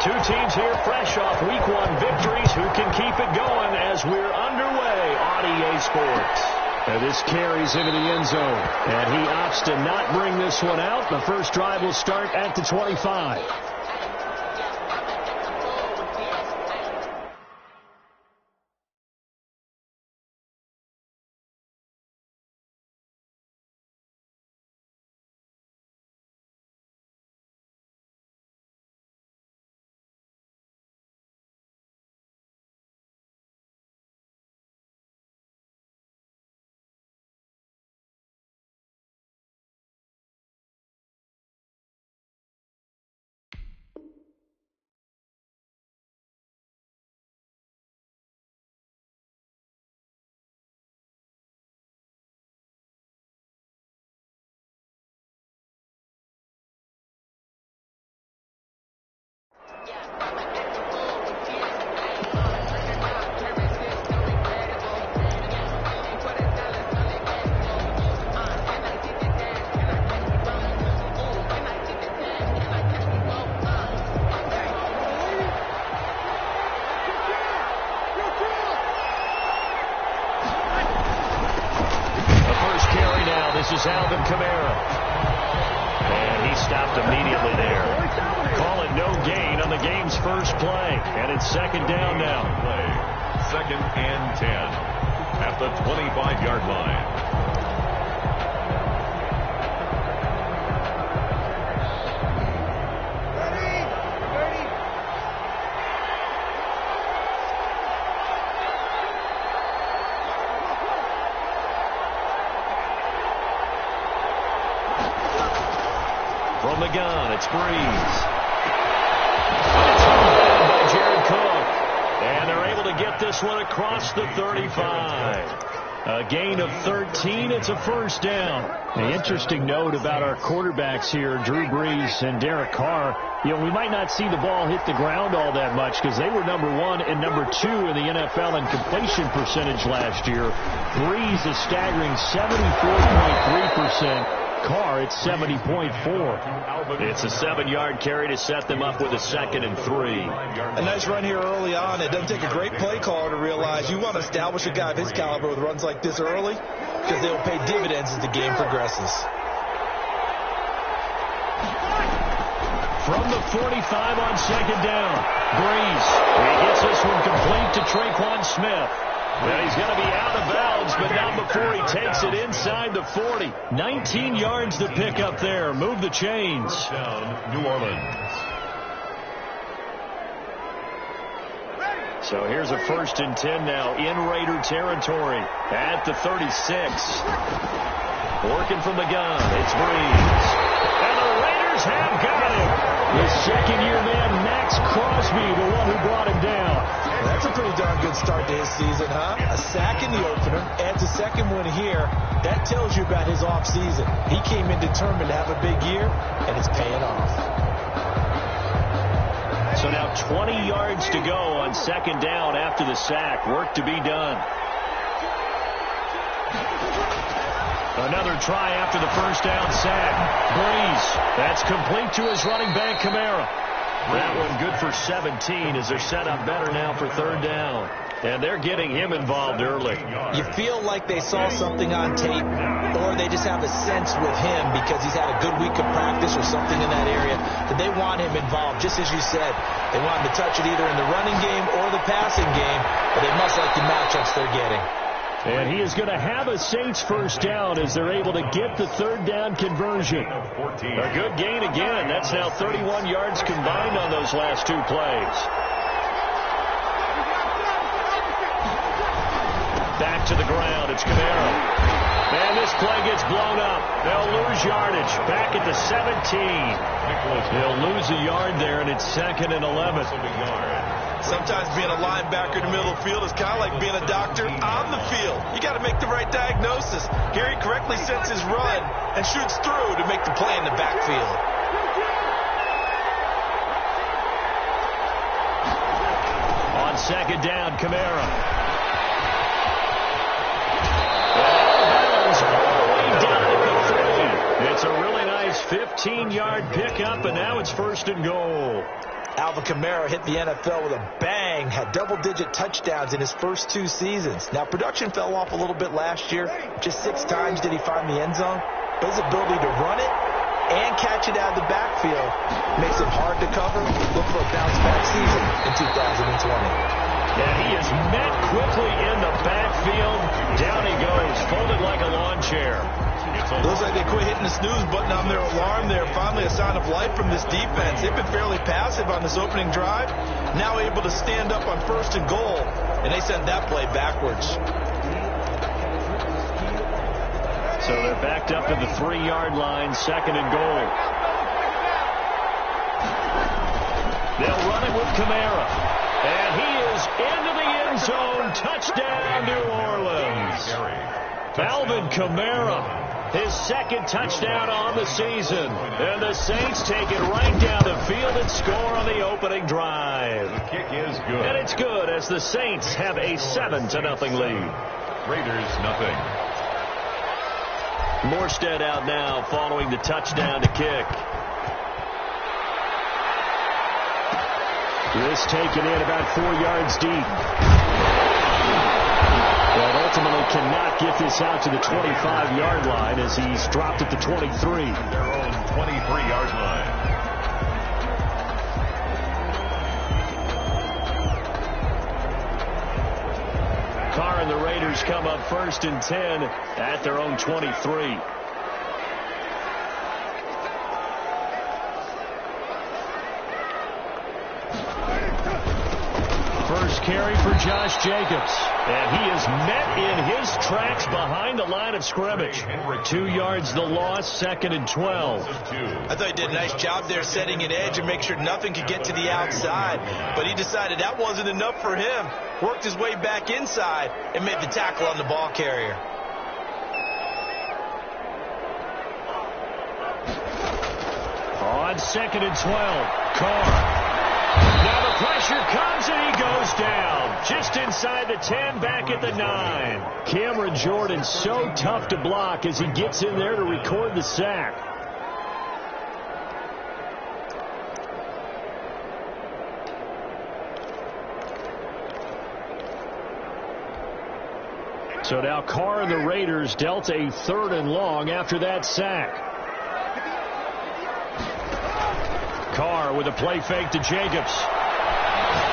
Two teams here fresh off Week 1 victories. Who can keep it going as we're underway on EA Sports? And this carries into the end zone. And he opts to not bring this one out. The first drive will start at the 25. This is Alvin Kamara. And he stopped immediately there. Call it no gain on the game's first play. And it's second down now. Second and 10 at the 25-yard line. From the gun, it's Breeze. And it's held by Jared Cook. And they're able to get this one across the 35. A gain of 13. It's a first down. An interesting note about our quarterbacks here, Drew Brees and Derek Carr. You know, we might not see the ball hit the ground all that much because they were number 1 and number 2 in the NFL in completion percentage last year. Brees is staggering 74.3%. Carr at 70.4. It's a 7-yard carry to set them up with a 2nd and 3. A nice run here early on. It doesn't take a great play caller to realize you want to establish a guy of his caliber with runs like this early because they will pay dividends as the game progresses. From the 45 on second down, Breeze. He gets this one complete to Traquan Smith. Well, he's going to be out of bounds, but not before he takes it inside the 40. 19 yards to pick up there. Move the chains. Down, New Orleans. So here's a 1st and 10 now in Raider territory at the 36. Working from the gun, it's Breeze. And the Raiders have got him. His second-year man, Max Crosby, the one who brought him down. That's a pretty darn good start to his season, huh? A sack in the opener, adds a second one here. That tells you about his offseason. He came in determined to have a big year, and it's paying off. So now 20 yards to go on second down after the sack. Work to be done. Another try after the first down sack. Breeze. That's complete to his running back, Kamara. That one good for 17 as they're set up better now for third down. And they're getting him involved early. You feel like they saw something on tape, or they just have a sense with him because he's had a good week of practice or something in that area that they want him involved. Just as you said, they want him to touch it either in the running game or the passing game, but they must like the matchups they're getting. And he is going to have a Saints first down as they're able to get the third down conversion. A good gain again. That's now 31 yards combined on those last 2 plays. Back to the ground. It's Kamara. And this play gets blown up. They'll lose yardage. Back at the 17. They'll lose a yard there, and it's 2nd and 11. Sometimes being a linebacker in the middle of the field is kind of like being a doctor on the field. You got to make the right diagnosis. Here he correctly sets his run and shoots through to make the play in the backfield. On second down, Kamara. It's a really nice 15-yard pickup, and now it's 1st and goal. Alvin Kamara hit the NFL with a bang, had double-digit touchdowns in his first 2 seasons. Now, production fell off a little bit last year. Just 6 times did he find the end zone. But his ability to run it and catch it out of the backfield makes it hard to cover. Look for a bounce-back season in 2020. Yeah, he is met quickly in the backfield. Down he goes, folded like a lawn chair. Looks like they quit hitting the snooze button on their alarm there. Finally a sign of life from this defense. They've been fairly passive on this opening drive. Now able to stand up on 1st and goal. And they sent that play backwards. So they're backed up at the 3-yard line, 2nd and goal. They'll run it with Kamara. And he is into the end zone. Touchdown, New Orleans. Alvin Kamara. His 2nd touchdown on the season. And the Saints take it right down the field and score on the opening drive. The kick is good. And it's good as the Saints have a 7-0 lead. Raiders nothing. Morstead out now following the touchdown to kick. This taken in about 4 yards deep. But ultimately cannot get this out to the 25-yard line as he's dropped at the 23. Their own 23-yard line. Carr and the Raiders come up 1st and 10 at their own 23. First carry for Josh Jacobs. And he is met in his tracks behind the line of scrimmage. 2 yards the loss, 2nd and 12. I thought he did a nice job there setting an edge and make sure nothing could get to the outside. But he decided that wasn't enough for him. Worked his way back inside and made the tackle on the ball carrier. On 2nd and 12, Carr. Now the pressure comes and he goes down. Just inside the 10, back at the 9. Cameron Jordan so tough to block as he gets in there to record the sack. So now Carr and the Raiders dealt a 3rd and long after that sack. Carr with a play fake to Jacobs.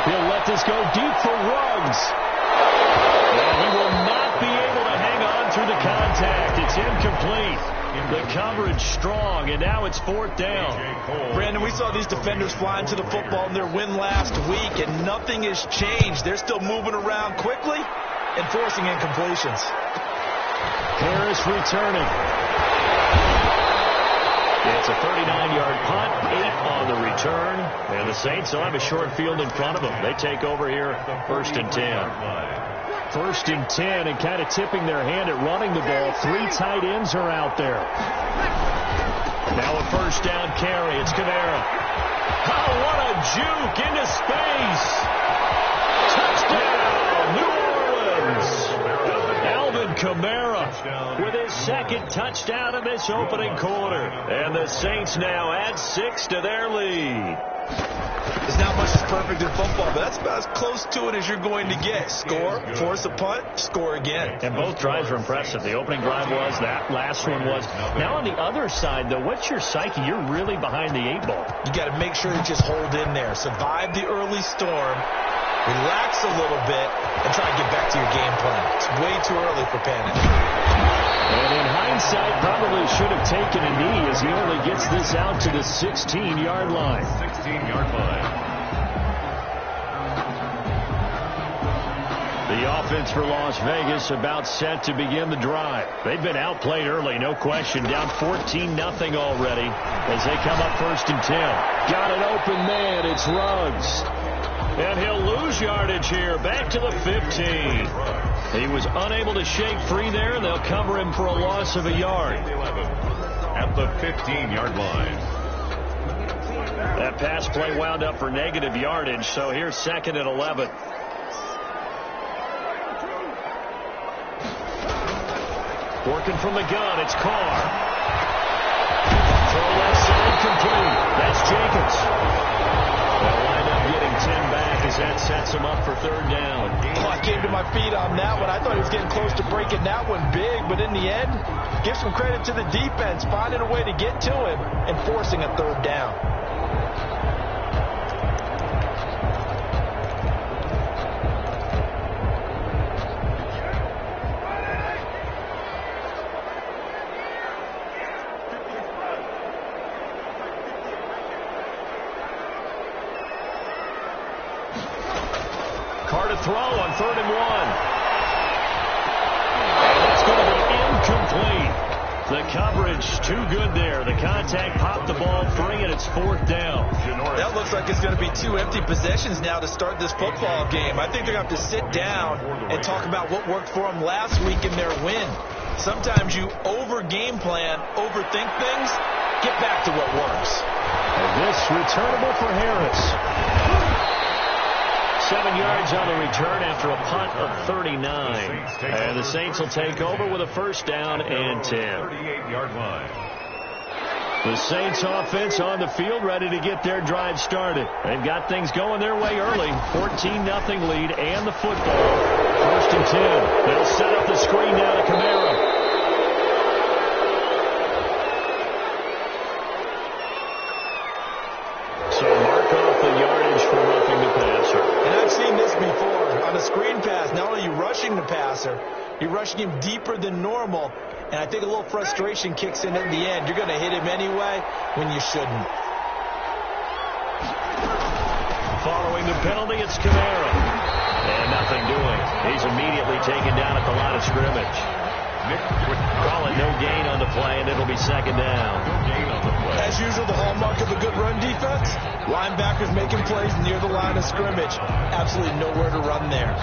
He'll let this go deep for Ruggs. And he will not be able to hang on through the contact. It's incomplete. The coverage strong, and now it's 4th down. Brandon, we saw these defenders flying to the football in their win last week, and nothing has changed. They're still moving around quickly and forcing incompletions. Harris returning. It's a 39-yard punt, 8 on the return, and the Saints will have a short field in front of them. They take over here, 1st and 10. 1st and 10, and kind of tipping their hand at running the ball. 3 tight ends are out there. Now a 1st down carry. It's Kamara. Oh, what a juke into space. Touchdown, New Orleans. Alvin Kamara with his 2nd touchdown of this opening quarter. And the Saints now add 6 to their lead. There's not much that's perfect in football, but that's about as close to it as you're going to get. Score, force a punt, score again. And both drives were impressive. The opening drive was, that last one was. Now on the other side, though, what's your psyche? You're really behind the 8 ball. You got to make sure you just hold in there. Survive the early storm. Relax a little bit and try to get back to your game plan. It's way too early for panic. And in hindsight, probably should have taken a knee as he only gets this out to the 16-yard line. 16-yard line. The offense for Las Vegas about set to begin the drive. They've been outplayed early, no question. Down 14-0 already as they come up 1st and 10. Got an open man. It's Ruggs. And he'll lose yardage here, back to the 15. He was unable to shake free there, and they'll cover him for a loss of a yard. At the 15-yard line. That pass play wound up for negative yardage, so here's 2nd and 11. Working from the gun, it's Carr. Throw left side complete. That's Jacobs. They'll line sets him up for third down. Oh, I came to my feet on that one. I thought he was getting close to breaking that one big, but in the end, give some credit to the defense, finding a way to get to him and forcing a third down. Carr to throw on 3rd and 1. And that's going to be incomplete. The coverage too good there. The contact popped the ball free, and it's 4th down. That looks like it's going to be 2 empty possessions now to start this football game. I think they're going to have to sit down and talk about what worked for them last week in their win. Sometimes you over-game plan, overthink things, get back to what works. And this returnable for Harris. 7 yards on the return after a punt of 39. And the Saints will take over with a 1st down and 10. 38-yard line. The Saints offense on the field, ready to get their drive started. They've got things going their way early. 14-0 lead and the football. 1st and 10. They'll set up the screen now to Kamara. So mark off the yardage for roughing the passer. And I've seen this before. On a screen pass, not only are you rushing the passer, you're rushing him deeper than normal. And I think a little frustration kicks in the end. You're going to hit him anyway when you shouldn't. Following the penalty, it's Kamara. And nothing doing. He's immediately taken down at the line of scrimmage. Call it no gain on the play, and it'll be 2nd down. No gain on the play. As usual, the hallmark of a good run defense, linebackers making plays near the line of scrimmage. Absolutely nowhere to run there.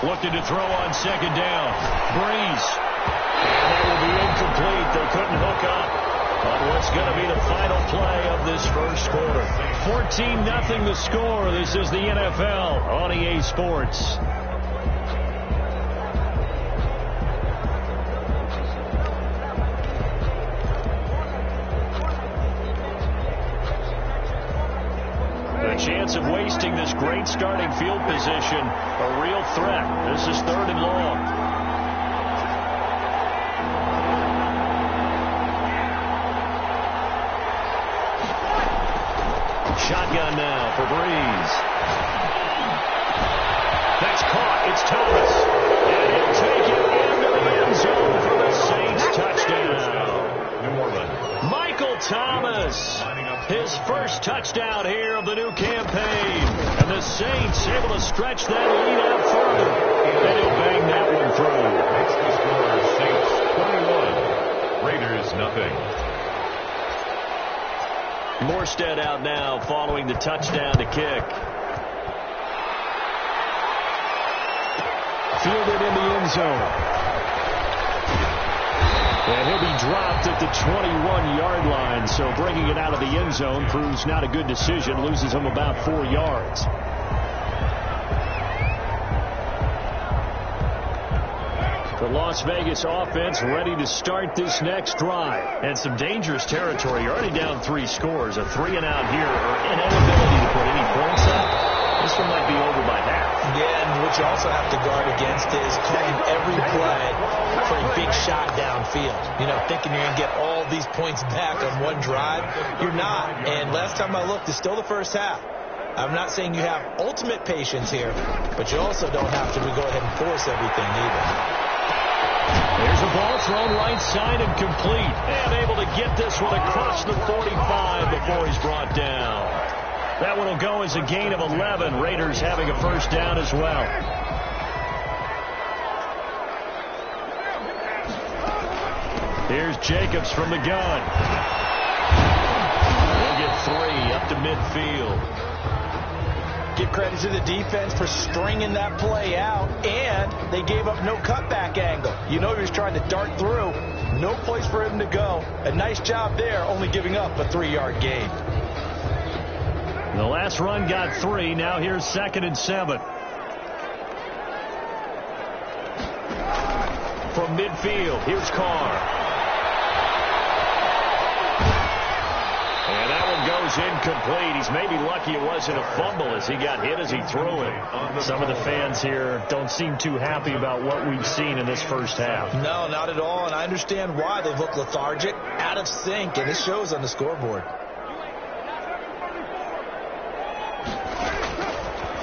Looking to throw on 2nd down. Breeze. And that will be incomplete. They couldn't hook up on what's going to be the final play of this 1st quarter. 14-0 the score. This is the NFL on EA Sports. The chance of wasting this great starting field position, a real threat. This is 3rd and long. Shotgun now for Breeze. That's caught. It's Thomas. And he'll take it into the end zone for the Saints touchdown. New Orleans. Michael Thomas. His 1st touchdown here of the new campaign. And the Saints able to stretch that lead out further. And he'll bang that one through. Makes the score Saints 21. Raiders nothing. Morstead out now following the touchdown to kick. Fielded in the end zone. And he'll be dropped at the 21-yard line. So bringing it out of the end zone proves not a good decision. Loses him about 4 yards. The Las Vegas offense ready to start this next drive. And some dangerous territory. You're already down 3 scores. A 3-and-out here, or an inability to put any points up. This one might be over by half. Yeah, and what you also have to guard against is calling every play for a big shot downfield. You know, thinking you're going to get all these points back on one drive. You're not. And last time I looked, it's still the first half. I'm not saying you have ultimate patience here, but you also don't have to go ahead and force everything either. There's a ball thrown right side and complete. And able to get this one across the 45 before he's brought down. That one will go as a gain of 11. Raiders having a 1st down as well. Here's Jacobs from the gun. We'll get 3 up to midfield. Give credit to the defense for stringing that play out, and they gave up no cutback angle. You know he was trying to dart through. No place for him to go. A nice job there, only giving up a 3-yard gain. The last run got 3. Now here's 2nd and 7. from midfield. Here's Carr. And that one goes incomplete. He's maybe lucky it wasn't a fumble as he got hit as he threw it. Some of the fans here don't seem too happy about what we've seen in this first half. No, not at all, and I understand why. They look lethargic, out of sync, and it shows on the scoreboard.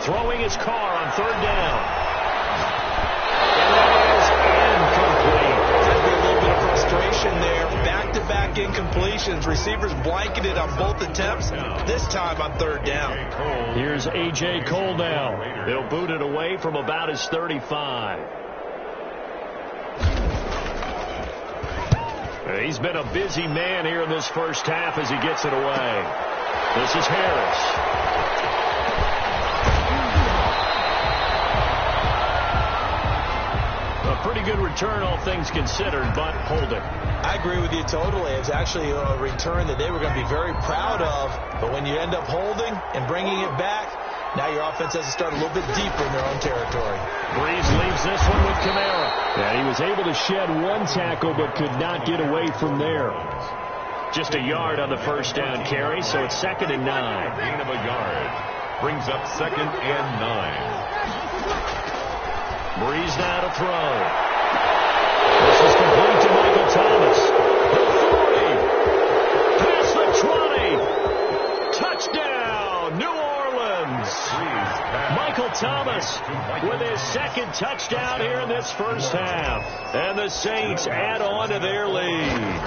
Throwing his Carr on third down. And that is incomplete. There's be a little bit of frustration there. Back-to-back incompletions. Receivers blanketed on both attempts, this time on third down. Here's A.J. Cole now. He'll boot it away from about his 35. He's been a busy man here in this first half as he gets it away. This is Harris. Pretty good return, all things considered, but holding. I agree with you totally. It's actually a return that they were going to be very proud of, but when you end up holding and bringing it back, now your offense has to start a little bit deeper in their own territory. Breeze leaves this one with Kamara. And he was able to shed one tackle, but could not get away from there. Just a yard on the first down carry, so it's 2nd and 9. Gain of a yard brings up 2nd and 9. Breeze now to throw. This is complete to Michael Thomas. The 40. Past the 20. Touchdown, New Orleans. Michael Thomas with his 2nd touchdown here in this first half. And the Saints add on to their lead.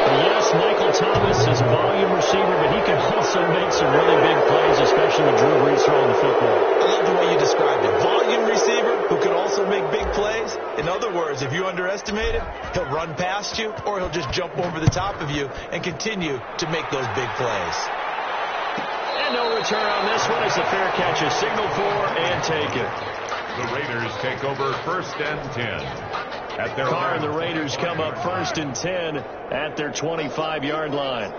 Yes, Michael Thomas is a volume receiver, but he can also make some really big plays, especially with Drew Brees throwing the football. I love the way you described it. Volume receiver who can also make big plays. In other words, if you underestimate him, he'll run past you or he'll just jump over the top of you and continue to make those big plays. And no return on this one as the fair catch is signaled for and taken. The Raiders take over 1st and 10. At their Carr and the Raiders come up 1st and 10 at their 25-yard line.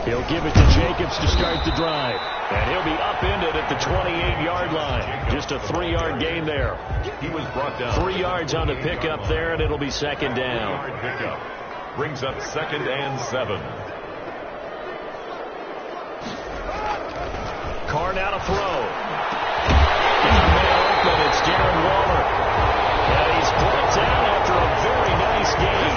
He'll give it to Jacobs to start the drive. And he'll be upended at the 28-yard line. Just a 3-yard gain there. He was brought down. 3 yards on the pickup there, and it'll be 2nd down. 3-yard pickup brings up 2nd and 7. Carr now to throw. It's Darren Waller. And he's brought down after a very nice game.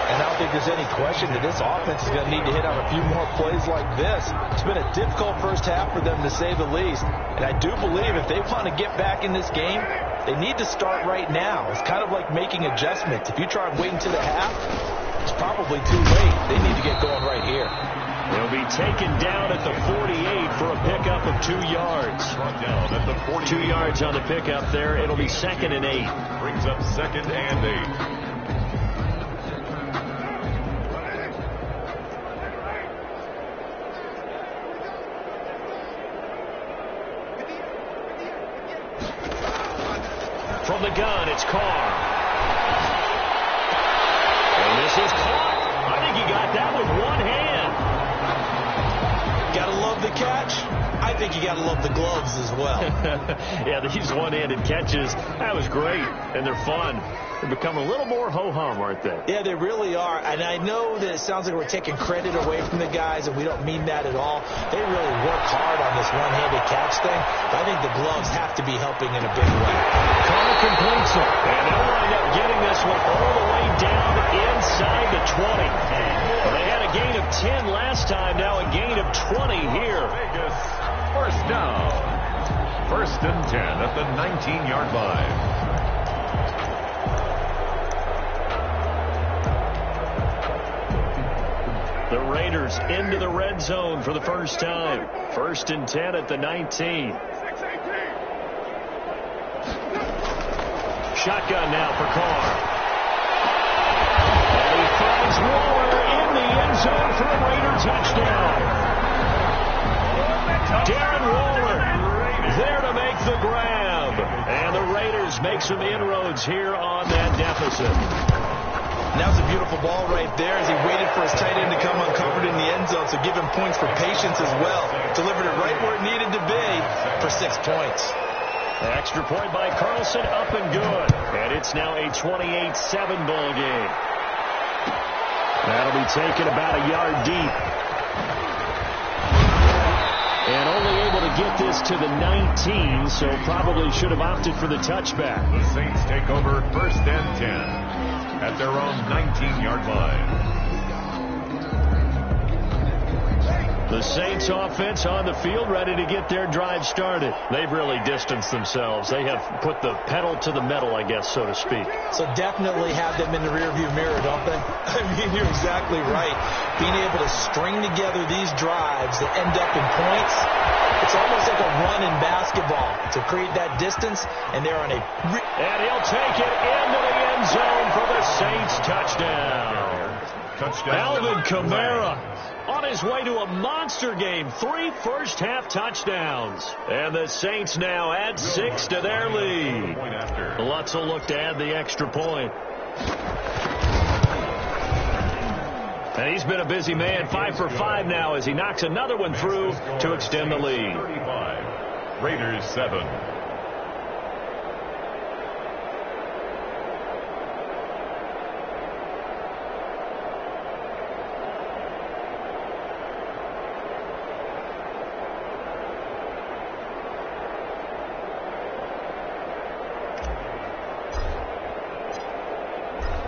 And I don't think there's any question that this offense is going to need to hit on a few more plays like this. It's been a difficult first half for them, to say the least. And I do believe if they want to get back in this game, they need to start right now. It's kind of like making adjustments. If you try and wait until the half, it's probably too late. They need to get going right here. They'll be taken down at the 48 for a pickup of 2 yards. Down at the 48. 2 yards on the pickup there. It'll be 2nd and 8. Brings up 2nd and 8. From the gun, it's Carr. And this is caught. I think he got that with one hand. Gotta love the catch. I think you gotta love the gloves as well. Yeah, these one-handed catches, that was great, and they're fun. They become a little more ho-hum, aren't they? Yeah, they really are. And I know that it sounds like we're taking credit away from the guys, and we don't mean that at all. They really work hard on this one-handed catch thing. But I think the gloves have to be helping in a big way. Carr completes it, and they'll wind up getting this one all the way down inside the 20. They had a gain of 10 last time, now a gain of 20 here. Vegas, first down. 1st and 10 at the 19-yard line. The Raiders into the red zone for the first time. 1st and 10 at the 19. Shotgun now for Carr. And he finds Waller in the end zone for a Raider touchdown. Darren Waller there to make the grab. And the Raiders make some inroads here on that deficit. That was a beautiful ball right there as he waited for his tight end to come uncovered in the end zone, so give him points for patience as well. Delivered it right where it needed to be for 6 points. Extra point by Carlson, up and good. And it's now a 28-7 ball game. That'll be taken about a yard deep. And only able to get this to the 19, so probably should have opted for the touchback. The Saints take over 1st and 10 at their own 19-yard line. The Saints offense on the field, ready to get their drive started. They've really distanced themselves. They have put the pedal to the metal, I guess, so to speak. So definitely have them in the rearview mirror, don't they? I mean, you're exactly right. Being able to string together these drives that end up in points, it's almost like a run in basketball to create that distance, and they're on a... And he'll take it into the end zone for the Saints touchdown. Alvin Kamara on his way to a monster game. 3 first-half touchdowns. And the Saints now add 6 to their lead. Lutz will look to add the extra point. And he's been a busy man. 5 for 5 now as he knocks another one through to extend the lead. 35. Raiders 7.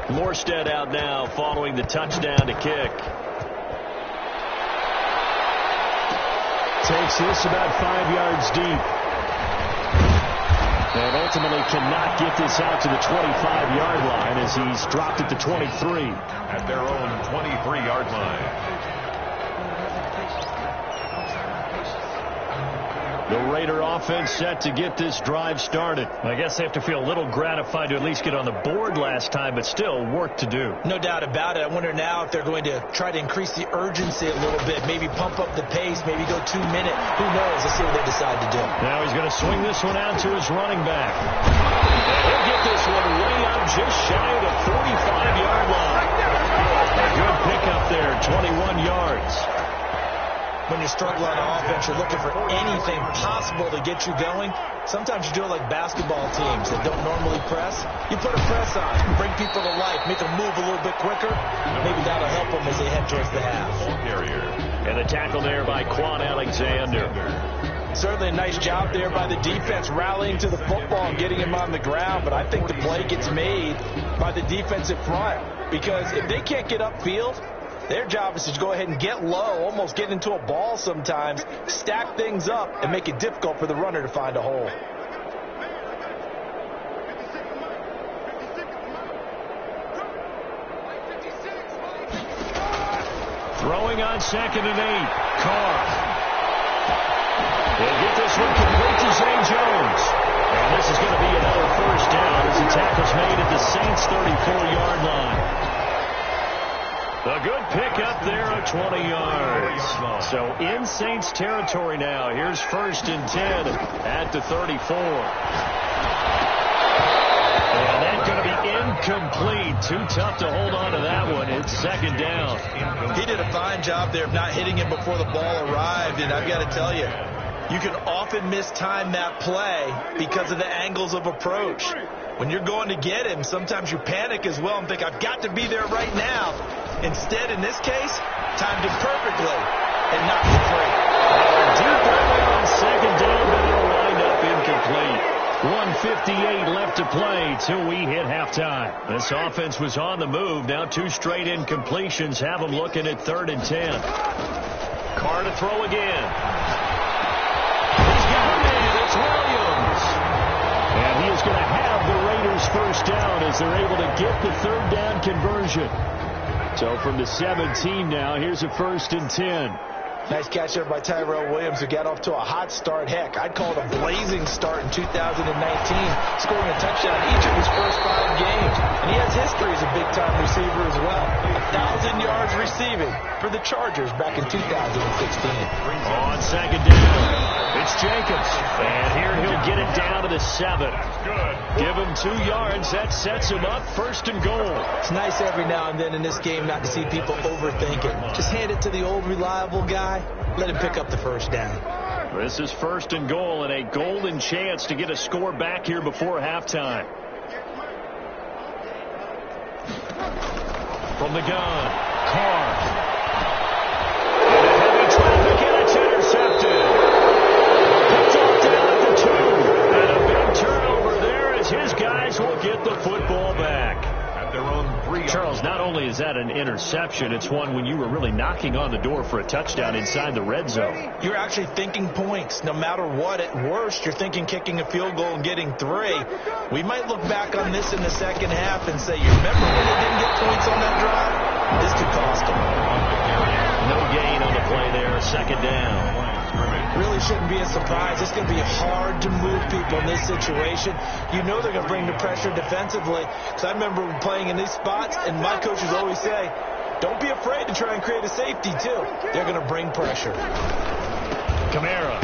Morstead out now following the touchdown to kick. Takes this about 5 yards deep. And ultimately cannot get this out to the 25-yard line as he's dropped at the 23. At their own 23-yard line. The Raider offense set to get this drive started. I guess they have to feel a little gratified to at least get on the board last time, but still work to do. No doubt about it. I wonder now if they're going to try to increase the urgency a little bit, maybe pump up the pace, maybe go 2 minute. Who knows? Let's see what they decide to do. Now he's going to swing this one out to his running back. And he'll get this one way up just shy of the 45-yard line. A good pickup there, 21 yards. When you're struggling on offense, you're looking for anything possible to get you going. Sometimes you do it like basketball teams that don't normally press. You put a press on, bring people to life, make them move a little bit quicker. Maybe that'll help them as they head towards the half. And the tackle there by Quan Alexander. Certainly a nice job there by the defense rallying to the football and getting him on the ground, but I think the play gets made by the defensive front because if they can't get upfield, their job is to go ahead and get low, almost get into a ball sometimes, stack things up, and make it difficult for the runner to find a hole. Throwing on 2nd and 8. Carr. They'll get this one complete to Zay Jones. And this is going to be another first down as the tackle's made at the Saints' 34-yard line. A good pickup there at 20 yards. So in Saints territory now. Here's 1st and 10 at the 34. And that's going to be incomplete. Too tough to hold on to that one. It's 2nd down. He did a fine job there of not hitting him before the ball arrived. And I've got to tell you, you can often mistime that play because of the angles of approach. When you're going to get him, sometimes you panic as well and think, I've got to be there right now. Instead, in this case, timed it perfectly and knocked it free. Deep early on 2nd down, but it'll wind up incomplete. 1:58 left to play till we hit halftime. This offense was on the move. Now 2 straight incompletions have them looking at 3rd and 10. Carr to throw again. He's got it. It's Williams. And he is going to have the Raiders first down as they're able to get the 3rd down conversion. So from the 17 now, here's a 1st and 10. Nice catch there by Tyrell Williams, who got off to a hot start. Heck, I'd call it a blazing start in 2019, scoring a touchdown each of his first 5 games. And he has history as a big-time receiver as well. 1,000 yards receiving for the Chargers back in 2016. On 2nd down, it's Jacobs. And here he'll get it down to the 7. Give him 2 yards. That sets him up 1st and goal. It's nice every now and then in this game not to see people overthink it. Just hand it to the old reliable guy. Let him pick up the first down. This is 1st and goal and a golden chance to get a score back here before halftime. From the gun, Carr. Into heavy traffic, and it's intercepted. Picked off down at the 2. And a big turnover there as his guys will get the football back. At their own 3. Charles, not only is that an interception, it's one when you were really knocking on the door for a touchdown inside the red zone. You're actually thinking points. No matter what, at worst, you're thinking kicking a field goal and getting 3. We might look back on this in the second half and say, you remember when they didn't get points on that drive? This could cost them. No gain on the play there, 2nd down. Really shouldn't be a surprise. It's going to be hard to move people in this situation. You know they're going to bring the pressure defensively. Because I remember playing in these spots, and my coaches always say, don't be afraid to try and create a safety, too. They're going to bring pressure. Kamara.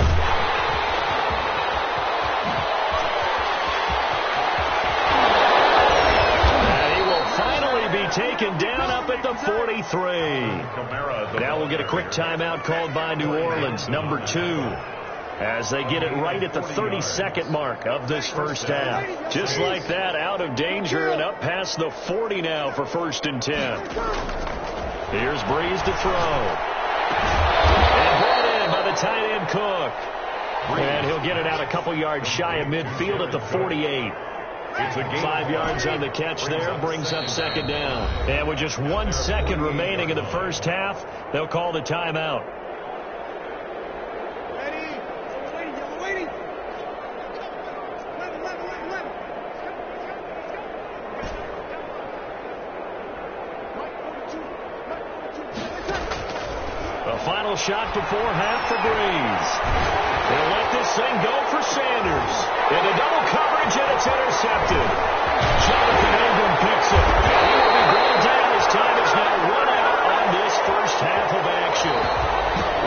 And he will finally be taken down up at the 43. Now we'll get a quick timeout called by New Orleans, number 2. As they get it right at the 32nd mark of this first half. Just like that, out of danger and up past the 40 now for 1st and 10. Here's Breeze to throw. And brought in by the tight end Cook. And he'll get it out a couple yards shy of midfield at the 48. 5 yards on the catch there, brings up 2nd down. And with just 1 second remaining in the first half, they'll call the timeout. The final shot before half for Breeze. They'll let this thing go for Sanders. Into double coverage, and it's intercepted. Jonathan Ingram picks it. And he will be brought down as time is now run out on this first half of action.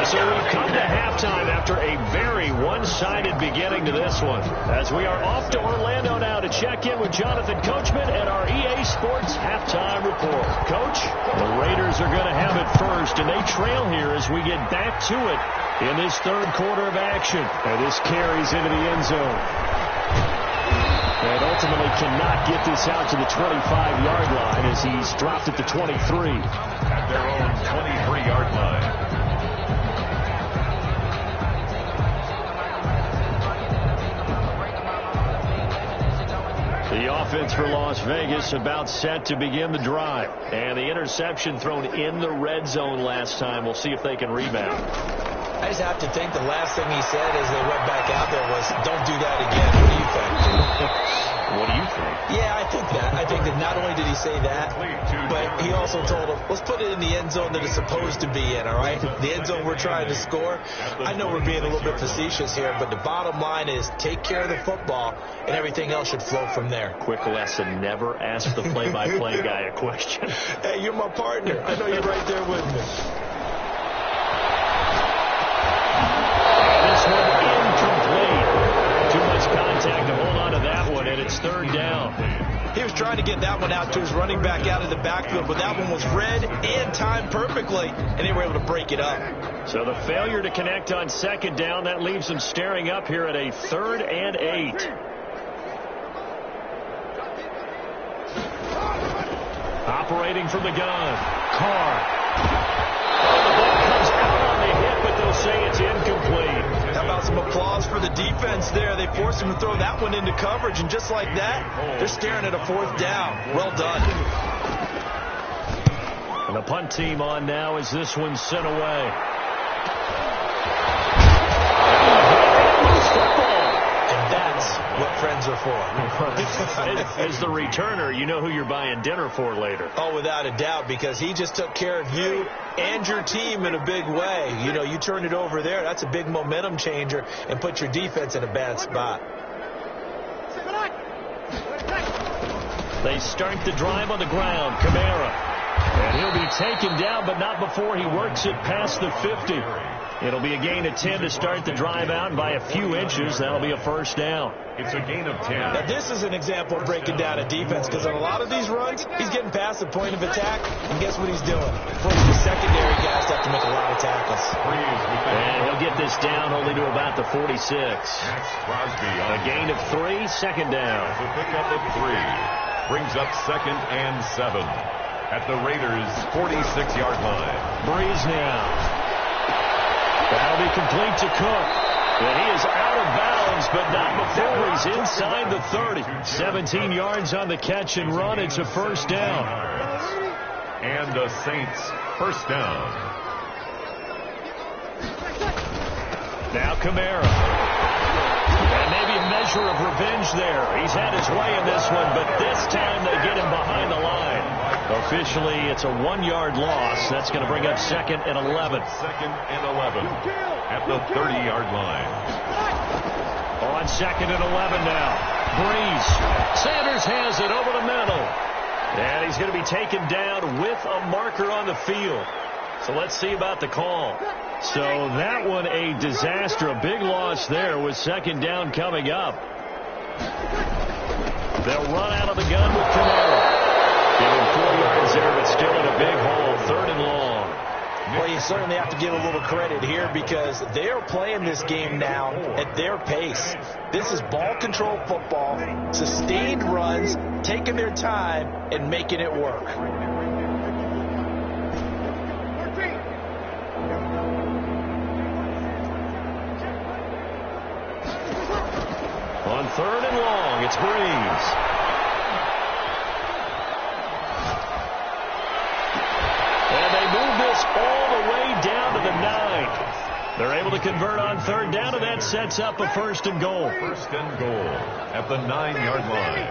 So we've come to halftime after a very one-sided beginning to this one. As we are off to Orlando now to check in with Jonathan Coachman and our EA Sports halftime report. Coach, the Raiders are going to have it first, and they trail here as we get back to it in this 3rd quarter of action. And this carries into the end zone. And ultimately cannot get this out to the 25-yard line as he's dropped at the 23. At their own 23-yard line. The offense for Las Vegas about set to begin the drive. And the interception thrown in the red zone last time. We'll see if they can rebound. I just have to think the last thing he said as they went back out there was, don't do that again. What do you think? What do you think? Yeah, I think that. I think that not only did he say that, but he also told them, let's put it in the end zone that it's supposed to be in, all right? The end zone we're trying to score. I know we're being a little bit facetious here, but the bottom line is take care of the football, and everything else should flow from there. Quick lesson, never ask the play-by-play guy a question. Hey, you're my partner. I know you're right there with me. This one incomplete. Too much contact to hold on to that one, and it's 3rd down. He was trying to get that one out to his running back out of the backfield, but that one was read and timed perfectly, and they were able to break it up. So the failure to connect on 2nd down, that leaves them staring up here at a 3rd and 8. Operating from the gun, Carr. The ball comes out on the hit, but they'll say it's incomplete. How about some applause for the defense there? They forced him to throw that one into coverage, and just like that, they're staring at a 4th down. Well done. And the punt team on now as this one's sent away. And that's what friends are for. As the returner, you know who you're buying dinner for later. Oh, without a doubt, because he just took care of you and your team in a big way. You know, you turn it over there, that's a big momentum changer, and put your defense in a bad spot. They start the drive on the ground. Kamara. And he'll be taken down, but not before he works it past the 50. It'll be a gain of 10 to start the drive out, and by a few inches, that'll be a first down. It's a gain of 10. Now, this is an example of breaking down a defense, because on a lot of these runs, he's getting past the point of attack, and guess what he's doing? Forcing the secondary guys to have to make a lot of tackles. And he'll get this down only to about the 46. A gain of 3, second down. A pickup of 3. Brings up 2nd and 7 at the Raiders' 46-yard line. Breeze now. That'll be complete to Cook. And he is out of bounds, but not before he's inside the 30. 17 yards on the catch and run. It's a first down. And the Saints first down. Now Kamara. And maybe a measure of revenge there. He's had his way in this one, but this time they get him behind the line. Officially, it's a 1-yard loss. That's going to bring up 2nd and 11. 2nd and 11 at the 30-yard line. On 2nd and 11 now. Breeze. Sanders has it over the middle. And he's going to be taken down with a marker on the field. So let's see about the call. So that one a disaster. A big loss there with 2nd down coming up. They'll run out of the gun with Kamara. Give him 4 yards there, but still in a big hole. 3rd and long. Well, you certainly have to give a little credit here because they are playing this game now at their pace. This is ball control football, sustained runs, taking their time, and making it work. On 3rd and long, it's Breeze. And they move this all the way down to the 9. They're able to convert on 3rd down, and that sets up a 1st and goal. 1st and goal at the 9-yard line.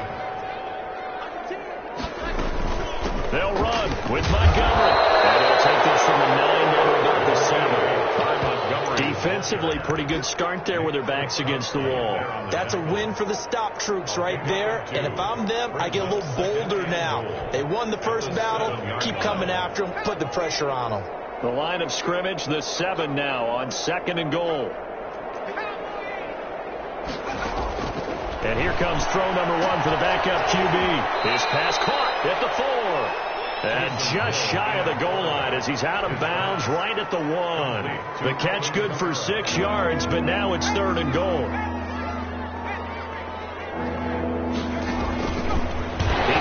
They'll run with Montgomery. And they'll take this from the 9 down to about the 7. Defensively, pretty good start there with their backs against the wall. That's a win for the stop troops right there. And if I'm them, I get a little bolder now. They won the first battle. Keep coming after them. Put the pressure on them. The line of scrimmage, the 7 now on 2nd and goal. And here comes throw number 1 for the backup QB. His pass caught at the 4. And just shy of the goal line as he's out of bounds right at the 1. The catch good for 6 yards, but now it's 3rd and goal. He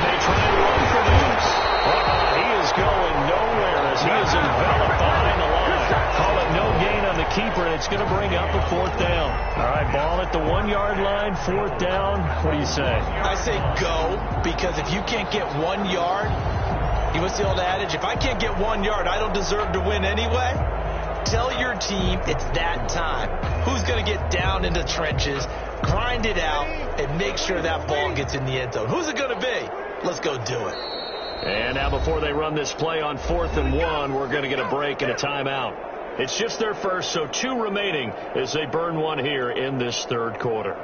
may try and run for these. He is going nowhere as he is enveloped behind the line. Call it no gain on the keeper, and it's going to bring up a 4th down. All right, ball at the 1-yard line, 4th down. What do you say? I say go, because if you can't get 1 yard, what's the old adage? If I can't get 1 yard, I don't deserve to win anyway. Tell your team it's that time. Who's going to get down in the trenches, grind it out, and make sure that ball gets in the end zone? Who's it going to be? Let's go do it. And now before they run this play on 4th and 1, we're going to get a break and a timeout. It's just their first, so 2 remaining as they burn 1 here in this 3rd quarter.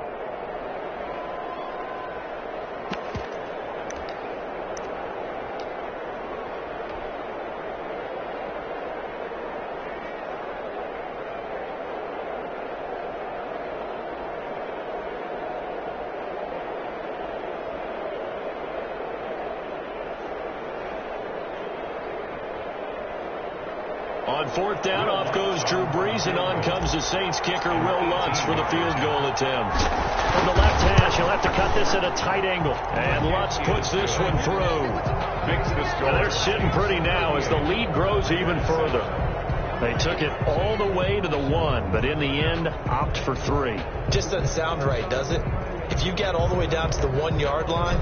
On 4th down, off goes Drew Brees, and on comes the Saints kicker, Will Lutz, for the field goal attempt. From the left hash, he'll have to cut this at a tight angle. And Lutz puts this one through. And they're sitting pretty now as the lead grows even further. They took it all the way to the 1, but in the end, opt for 3. Just doesn't sound right, does it? If you get all the way down to the 1-yard line,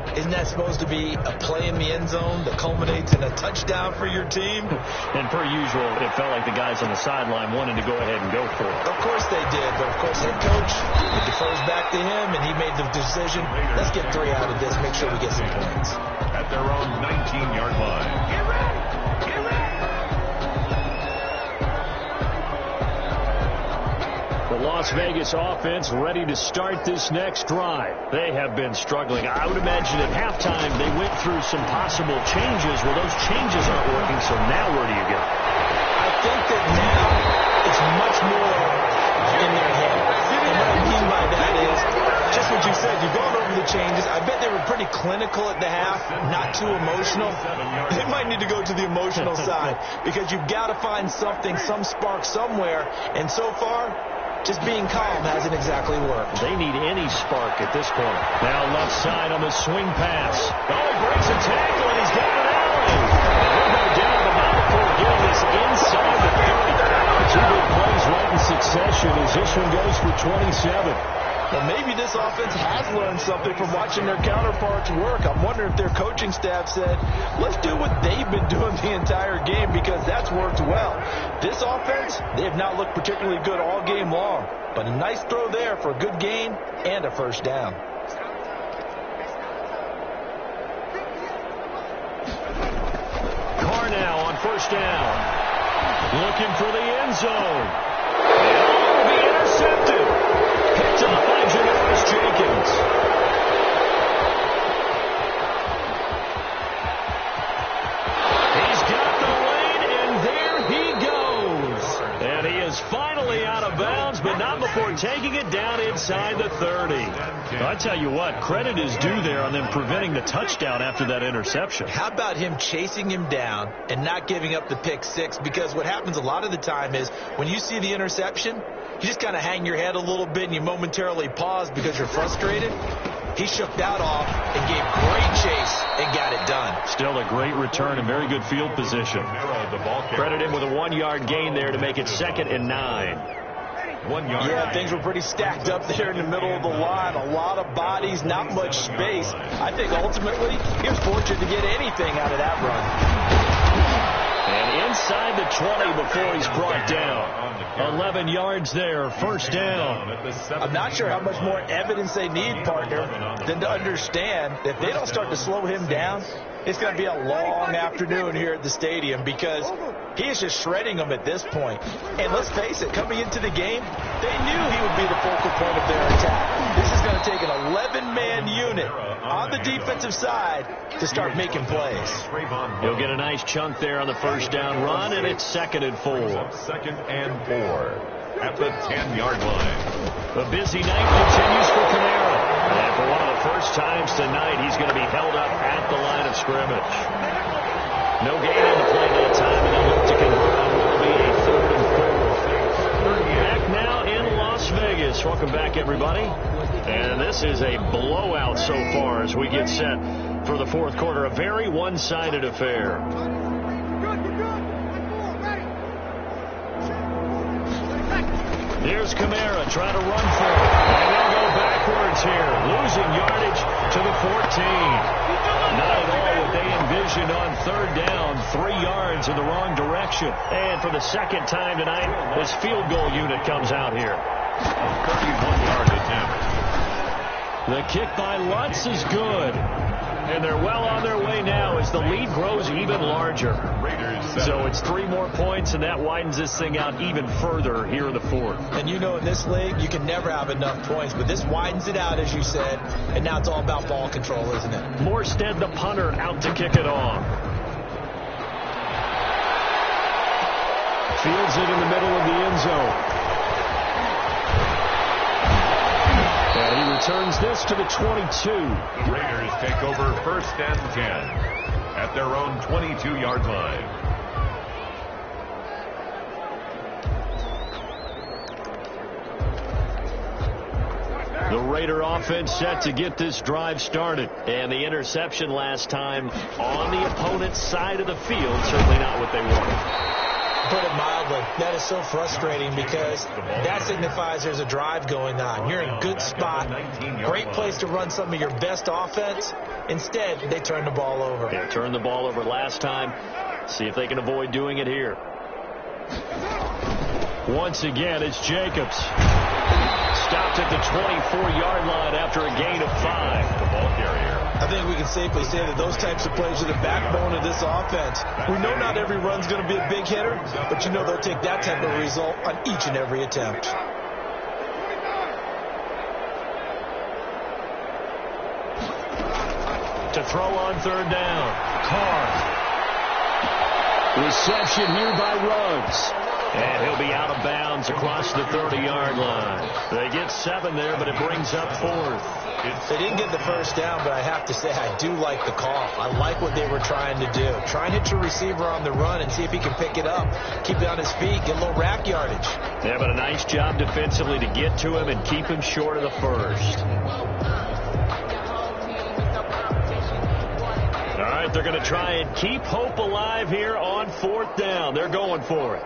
isn't that supposed to be a play in the end zone that culminates in a touchdown for your team? And per usual, it felt like the guys on the sideline wanted to go ahead and go for it. Of course they did, but of course head coach, it defers back to him, and he made the decision. Let's get 3 out of this, make sure we get some points. At their own 19-yard line. Get ready! Get ready! The Las Vegas offense ready to start this next drive. They have been struggling. I would imagine at halftime they went through some possible changes. Well, those changes aren't working, so now where do you go? I think that now it's much more in their head. And what I mean by that is just what you said. You've gone over the changes. I bet they were pretty clinical at the half, not too emotional. They might need to go to the emotional side because you've got to find something, some spark somewhere. And so far, just being calm hasn't exactly worked. They need any spark at this point. Now left side on the swing pass. Oh, he breaks a tackle, and he's got an alley. We'll go down the mile before getting this inside the 30. Two big plays right in succession as this one goes for 27. Well, maybe this offense has learned something from watching their counterparts work. I'm wondering if their coaching staff said, let's do what they've been doing the entire game because that's worked well. This offense, they have not looked particularly good all game long. But a nice throw there for a good gain and a first down. Carr now on first down. Looking for the end zone. And will be intercepted. Picked up by Janoris Jenkins. He's got the lane, and there he goes. And he is finally out of bounds, but not before taking it down inside the 30. I tell you what, credit is due there on them preventing the touchdown after that interception. How about him chasing him down and not giving up the pick six? Because what happens a lot of the time is when you see the interception, you just kind of hang your head a little bit and you momentarily pause because you're frustrated. He shook that off and gave great chase and got it done. Still a great return and very good field position. Credit him with a 1-yard gain there to make it 2nd and 9. 1 yard. Yeah, things were pretty stacked up there in the middle of the line. A lot of bodies, not much space. I think ultimately he was fortunate to get anything out of that run. And inside the 20 before he's brought down. 11 yards there, first down. I'm not sure how much more evidence they need, partner, than to understand that if they don't start to slow him down, it's going to be a long afternoon here at the stadium because he is just shredding them at this point. And let's face it, coming into the game, they knew he would be the focal point of their attack. This is going to take an 11-man unit on the defensive side to start making plays. He'll get a nice chunk there on the first down run, and it's 2nd and 4. 2nd and 4 at the 10-yard line. The busy night continues for Kamara. And for one of the first times tonight, he's going to be held up at the line of scrimmage. No gain on the play that time, and they'll look to convert on what will be a 3rd and 4. Back now in Las Vegas. Welcome back, everybody. And this is a blowout so far as we get set for the 4th quarter. A very one-sided affair. Here's Kamara trying to run for it. And they'll go backwards here. Losing yardage to the 14. Not at all what they envisioned on 3rd down. 3 yards in the wrong direction. And for the 2nd time tonight, this field goal unit comes out here. A 31-yard attempt. The kick by Lutz is good. And they're well on their way now as the lead grows even larger. So it's 3 more points, and that widens this thing out even further here in the 4th. And you know in this league, you can never have enough points, but this widens it out, as you said, and now it's all about ball control, isn't it? Morstead, the punter, out to kick it off. Fields it in the middle of the end zone. And he returns this to the 22. The Raiders take over 1st and 10 at their own 22-yard line. The Raider offense set to get this drive started. And the interception last time on the opponent's side of the field, certainly not what they wanted. Put it mildly, that is so frustrating because that signifies there's a drive going on. You're in a good spot, great place to run some of your best offense. Instead, they turn the ball over. Yeah, turned the ball over last time. See if they can avoid doing it here. Once again, it's Jacobs. Stopped at the 24-yard line after a gain of 5. The ball carrier. I think we can safely say that those types of plays are the backbone of this offense. We know not every run's going to be a big hitter, but you know they'll take that type of result on each and every attempt. to throw on third down. Carr. Reception here by Ruggs. And he'll be out of bounds across the 30-yard line. They get 7 there, but it brings up 4th. They didn't get the first down, but I have to say I do like the call. I like what they were trying to do. Try and hit your receiver on the run and see if he can pick it up. Keep it on his feet, get a little rack yardage. Yeah, but a nice job defensively to get to him and keep him short of the first. All right, they're going to try and keep hope alive here on 4th down. They're going for it.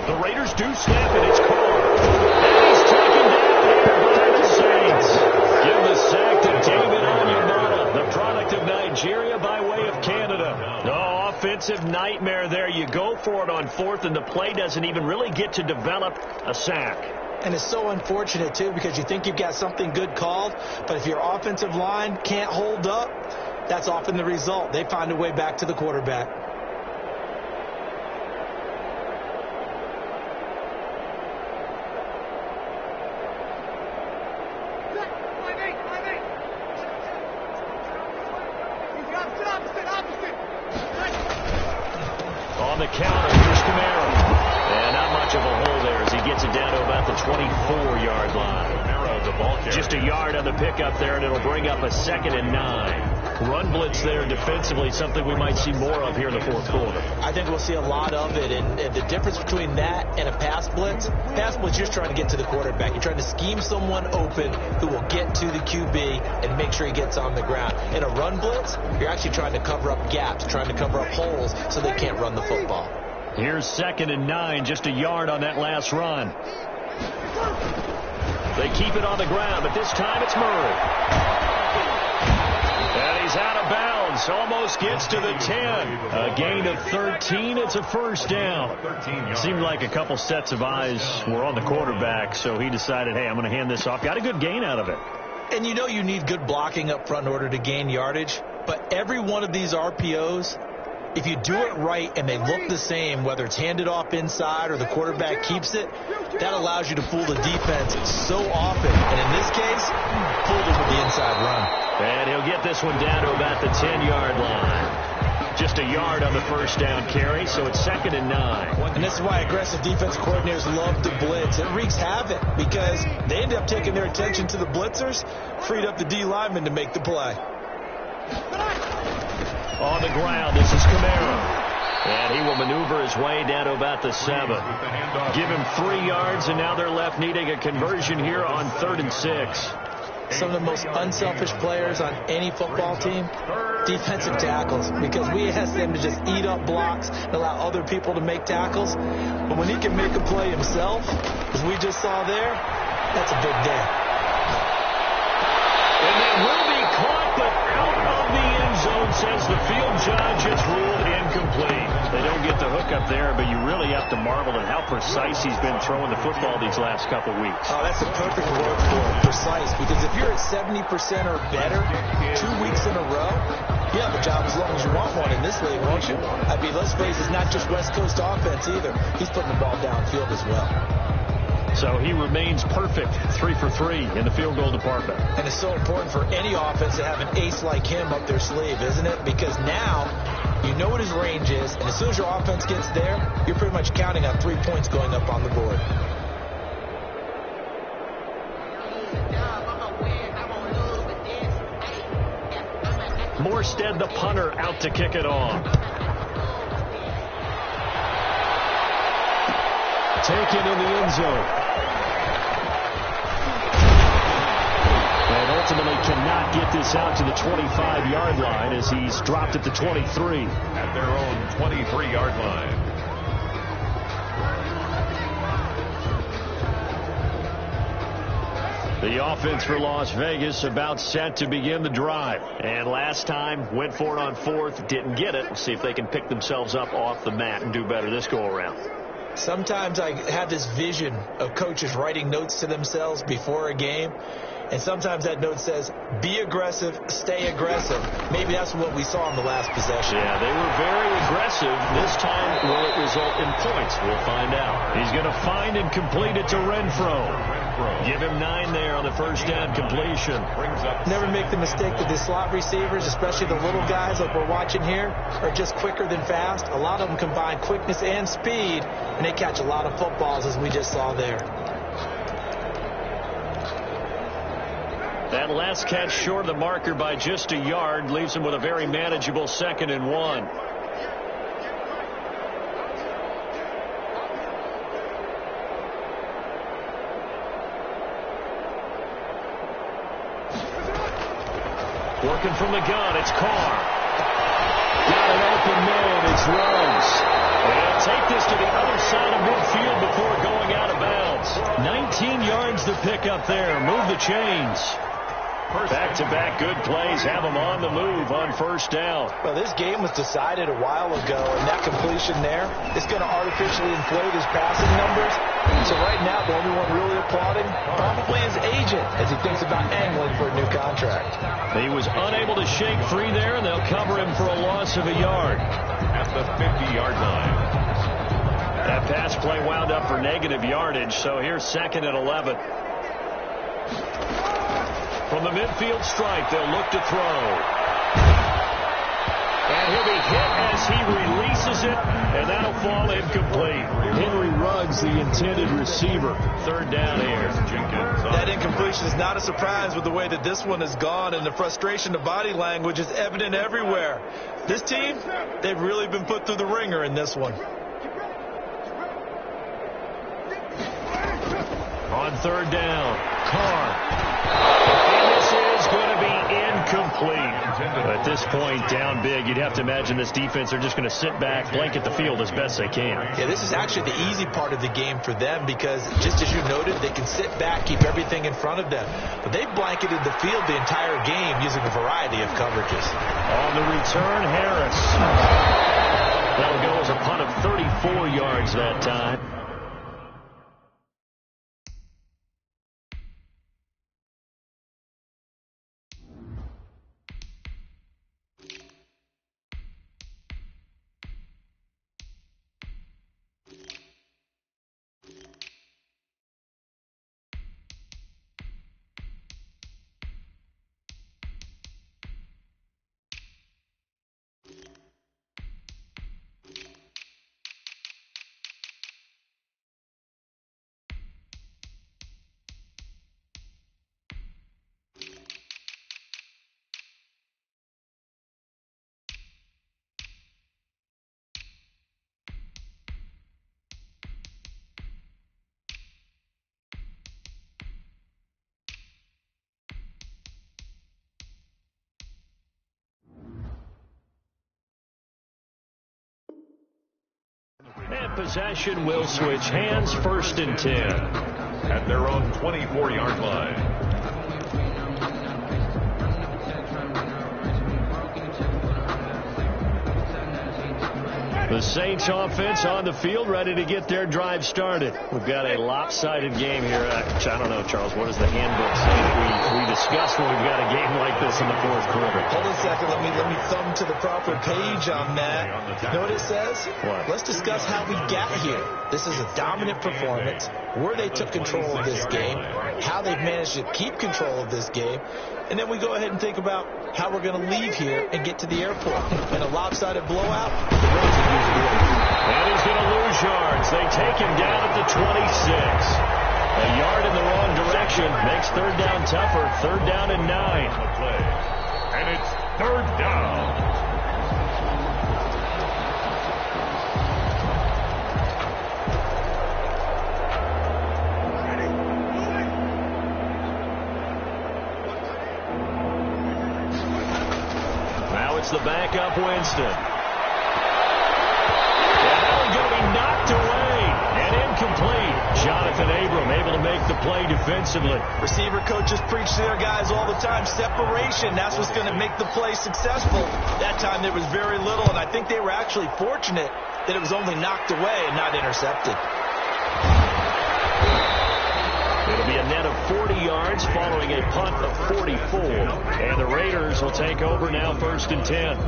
The Raiders do snap it. It's Carr. And he's taken down here by the Saints. Give the sack to David Onyemata, the product of Nigeria by way of Canada. No offensive nightmare there. You go for it on 4th, and the play doesn't even really get to develop a sack. And it's so unfortunate, too, because you think you've got something good called, but if your offensive line can't hold up, that's often the result. They find a way back to the quarterback. On the counter, here's Camaro. And not much of a hole there as he gets it down to about the 24-yard line. Just a yard on the pickup there, and it'll bring up a 2nd and 9. Run blitz there defensively, something we might see more of here in the 4th quarter. I think we'll see a lot of it, and the difference between that and a pass blitz, you're just trying to get to the quarterback. You're trying to scheme someone open who will get to the QB and make sure he gets on the ground. In a run blitz, you're actually trying to cover up gaps, trying to cover up holes so they can't run the football. Here's 2nd and 9, just a yard on that last run. They keep it on the ground, but this time it's Murray. And he's out of bounds, almost gets to the 10. A gain of 13, it's a first down. Seemed like a couple sets of eyes were on the quarterback, so he decided, hey, I'm going to hand this off. Got a good gain out of it. And you know you need good blocking up front in order to gain yardage, but every one of these RPOs, if you do it right and they look the same, whether it's handed off inside or the quarterback keeps it, that allows you to fool the defense so often. And in this case, fooled him with the inside run. And he'll get this one down to about the 10-yard line. Just a yard on the first down carry, so it's 2nd and 9. And this is why aggressive defensive coordinators love to blitz. It wreaks havoc because they end up taking their attention to the blitzers, freed up the D lineman to make the play. On the ground, this is Camaro. And he will maneuver his way down to about the 7. Give him 3 yards, and now they're left needing a conversion here on 3rd and 6. Some of the most unselfish players on any football team, defensive tackles, because we ask them to just eat up blocks and allow other people to make tackles. But when he can make a play himself, as we just saw there, that's a big day. And they will be caught, but out of the end zone, says the field judge. It's ruled incomplete. They don't get the hook up there, but you really have to marvel at how precise he's been throwing the football these last couple weeks. Oh, that's a perfect word for it, precise, because if you're at 70% or better 2 weeks in a row, you have a job as long as you want one in this league, won't you? I mean, let's face it, it's not just West Coast offense either. He's putting the ball downfield as well. So he remains perfect, 3 for 3 in the field goal department. And it's so important for any offense to have an ace like him up their sleeve, isn't it? Because now you know what his range is, and as soon as your offense gets there, you're pretty much counting on 3 points going up on the board. Morstead, the punter, out to kick it off. Taken in the end zone. And ultimately cannot get this out to the 25-yard line as he's dropped at the 23. At their own 23-yard line. The offense for Las Vegas about set to begin the drive. And last time, went for it on 4th, didn't get it. We'll see if they can pick themselves up off the mat and do better this go-around. Sometimes I have this vision of coaches writing notes to themselves before a game, And sometimes that note says, be aggressive, stay aggressive. Maybe that's what we saw in the last possession. Yeah, they were very aggressive. This time, will it result in points? We'll find out. He's going to find and complete it to Renfro. Give him 9 there on the first down completion. Never make the mistake that the slot receivers, especially the little guys like we're watching here, are just quicker than fast. A lot of them combine quickness and speed, and they catch a lot of footballs, as we just saw there. That last catch short of the marker by just a yard leaves him with a very manageable 2nd and 1. Working from the gun, it's Carr. Got an open man, it's Ruggs. They'll take this to the other side of midfield before going out of bounds. 19 yards to pick up there. Move the chains. Back-to-back good plays have them on the move on first down. Well, this game was decided a while ago, and that completion there is going to artificially inflate his passing numbers. So right now, the only one really applauding probably his agent as he thinks about angling for a new contract. He was unable to shake free there, and they'll cover him for a loss of a yard. At the 50-yard line. That pass play wound up for negative yardage, so here's 2nd and 11. From the midfield stripe, they'll look to throw. And he'll be hit as he releases it, and that'll fall incomplete. Henry Ruggs, the intended receiver. 3rd down here. That incompletion is not a surprise with the way that this one has gone, and the frustration, the body language is evident everywhere. This team, they've really been put through the ringer in this one. On 3rd down, Carr. And this is going to be incomplete. At this point, down big, you'd have to imagine this defense are just going to sit back, blanket the field as best they can. Yeah, this is actually the easy part of the game for them because, just as you noted, they can sit back, keep everything in front of them. But they blanketed the field the entire game using a variety of coverages. On the return, Harris. That'll go as a punt of 34 yards that time. And possession will switch hands, 1st and 10. At their own 24-yard line. The Saints offense on the field, ready to get their drive started. We've got a lopsided game here. I don't know, Charles, what does the handbook say that we discuss when we've got a game like this in the 4th quarter? Hold a second. Let me thumb to the proper page on that. You know what it says? What? Let's discuss how we got here. This is a dominant performance, where they took control of this game, how they've managed to keep control of this game, and then we go ahead and think about how we're going to leave here and get to the airport. In a lopsided blowout, the roads are usually open. And he's going to lose yards. They take him down at the 26. A yard in the wrong direction makes 3rd down tougher. 3rd down and 9. And it's 3rd down. Now it's the backup Winston. And that one's going to be knocked away and incomplete. Jonathan Abram able to make the play defensively. Receiver coaches preach to their guys all the time. Separation, that's what's going to make the play successful. That time there was very little, and I think they were actually fortunate that it was only knocked away and not intercepted. It'll be a net of 40 yards following a punt of 44. And the Raiders will take over now, 1st and 10.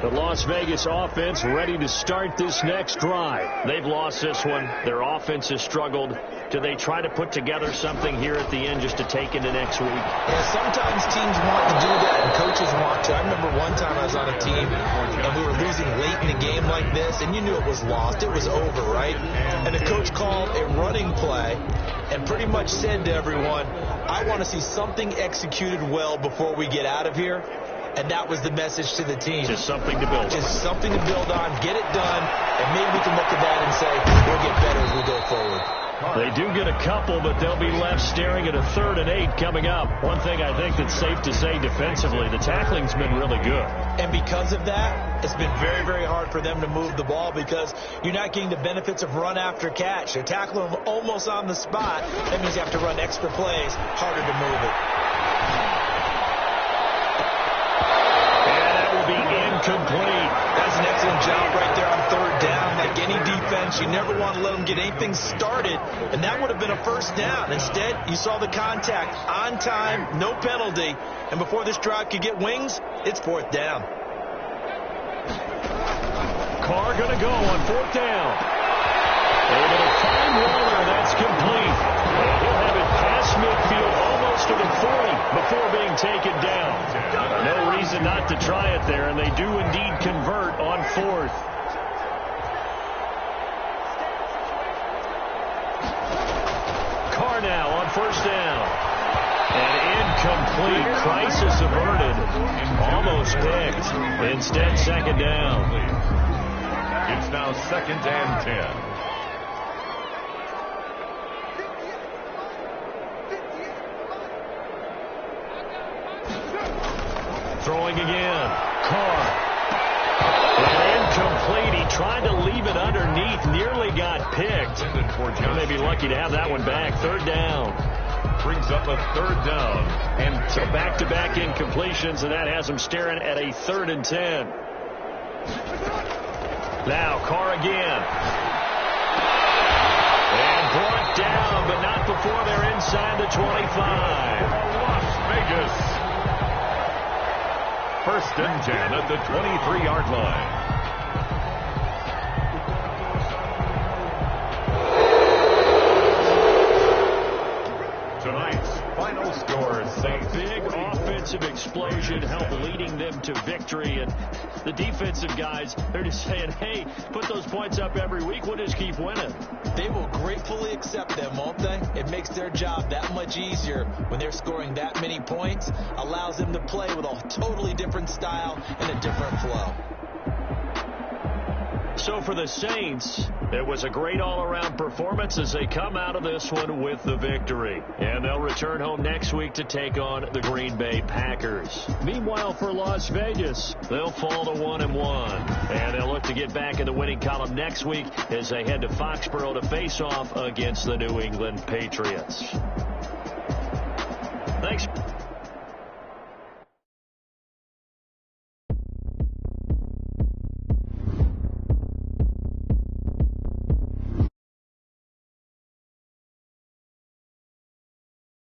The Las Vegas offense ready to start this next drive. They've lost this one. Their offense has struggled. Do they try to put together something here at the end just to take into next week? Yeah, sometimes teams want to do that and coaches want to. I remember one time I was on a team and we were losing late in the game like this, and you knew it was lost. It was over, right? And the coach called a running play and pretty much said to everyone, I want to see something executed well before we get out of here. And that was the message to the team. Just something to build on. Just something to build on, get it done, and maybe we can look at that and say, we'll get better as we go forward. They do get a couple, but they'll be left staring at a 3rd and 8 coming up. One thing I think that's safe to say defensively, the tackling's been really good. And because of that, it's been very, very hard for them to move the ball because you're not getting the benefits of run after catch. They're tackling them almost on the spot. That means you have to run extra plays, harder to move it. Be incomplete. That's an excellent job right there on 3rd down. Like any defense, you never want to let them get anything started, and that would have been a 1st down. Instead, you saw the contact on time, no penalty, and before this drive could get wings, it's 4th down. Carr going to go on 4th down. Able to find Waller. That's complete. And he'll have it past midfield almost to the 40 before being taken down. No reason not to try it there, and they do indeed convert on 4th. Carr now on 1st down. An incomplete. Crisis averted. Almost picked. Instead, 2nd down. It's now 2nd and 10. Throwing again. Carr. And incomplete. He tried to leave it underneath. Nearly got picked. He may be lucky to have that one back. 3rd down. Brings up a 3rd down. And so back-to-back incompletions, and that has him staring at a 3rd and 10. Now Carr again. And brought down, but not before they're inside the 25. Las Vegas. 1st and 10 at the 23-yard line. Tonight's final score, Saints. Big offensive explosion helped leading them to victory. And the defensive guys, they're just saying, hey, put those points up every week. We'll just keep winning. They will gratefully accept them, won't they? It makes their job that much easier when they're scoring that many points. Allows them to play with a totally different style and a different flow. So for the Saints, it was a great all-around performance as they come out of this one with the victory. And they'll return home next week to take on the Green Bay Packers. Meanwhile, for Las Vegas, they'll fall to 1-1. And they'll look to get back in the winning column next week as they head to Foxborough to face off against the New England Patriots. Thanks.